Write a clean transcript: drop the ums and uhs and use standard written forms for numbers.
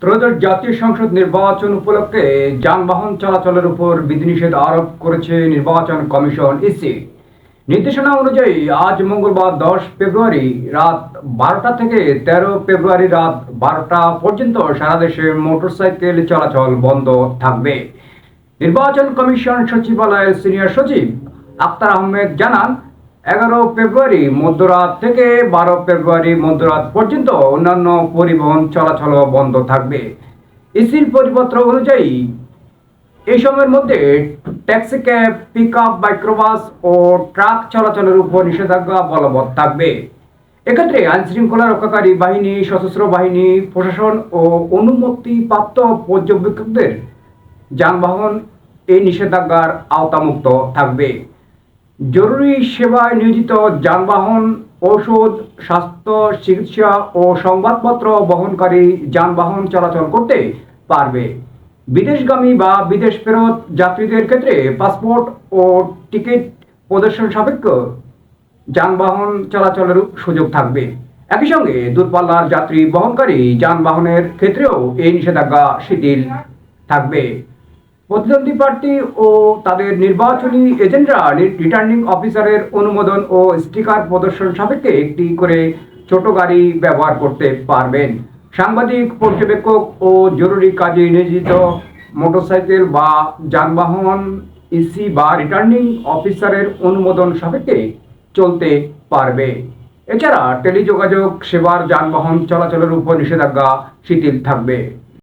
ত্রয়োদশ জাতীয় সংসদ নির্বাচন উপলক্ষে যানবাহন চলাচলের উপর বিধিনিষেধ আরোপ করেছে নির্বাচন কমিশন ইসি। নির্দেশনা অনুযায়ী আজ মঙ্গলবার 10 ফেব্রুয়ারি রাত 12টা থেকে 13 ফেব্রুয়ারি রাত 12টা পর্যন্ত সারা দেশে মোটরসাইকেল চলাচল বন্ধ থাকবে। নির্বাচন কমিশন সচিবালয়ের সিনিয়র সচিব আক্তার আহমেদ জানান, 11 ফেব্রুয়ারি মধ্যরাত থেকে 12 ফেব্রুয়ারি মধ্যরাত পর্যন্ত অন্যান্য পরিবহন চলাচল বন্ধ থাকবে। ইসির পরিপত্র অনুযায়ী এই সময়ের মধ্যে ট্যাক্সি ক্যাব, পিকআপ, মাইক্রোবাস ও ট্রাক চলাচলের উপর নিষেধাজ্ঞা বলবৎ থাকবে। এক্ষেত্রে আইনশৃঙ্খলা রক্ষাকারী বাহিনী, সশস্ত্র বাহিনী, প্রশাসন ও অনুমতিপ্রাপ্ত পর্যবেক্ষকদের যানবাহন এই নিষেধাজ্ঞার আওতামুক্ত থাকবে। জরুরি সেবায় নিয়োজিত যানবাহন, ঔষধ, স্বাস্থ্য, চিকিৎসা ও সংবাদপত্র বহনকারী যানবাহন চলাচল করতে পারবে। বিদেশগামী বা বিদেশ ফেরত যাত্রীদের ক্ষেত্রে পাসপোর্ট ও টিকিট প্রদর্শন সাপেক্ষ যানবাহন চলাচলের সুযোগ থাকবে। একই সঙ্গে দূরপাল্লার যাত্রী বহনকারী যানবাহনের ক্ষেত্রেও এই নিষেধাজ্ঞা শিথিল থাকবে। প্রতিদ্বন্দ্বী প্রার্থী ও তাদের নির্বাচনী এজেন্টরা রিটার্নিং অফিসারের অনুমোদন ও স্টিকার প্রদর্শন সাপেক্ষে একটি করে ছোট গাড়ি ব্যবহার করতে পারবেন। সাংবাদিক, পর্যবেক্ষক ও জরুরি কাজে নিয়োজিত মোটরসাইকেল বা যানবাহন ইসি বা রিটার্নিং অফিসারের অনুমোদন সাপেক্ষে চলতে পারবে। এছাড়া টেলিযোগাযোগ সেবার যানবাহন চলাচলের উপর নিষেধাজ্ঞা শিথিল থাকবে।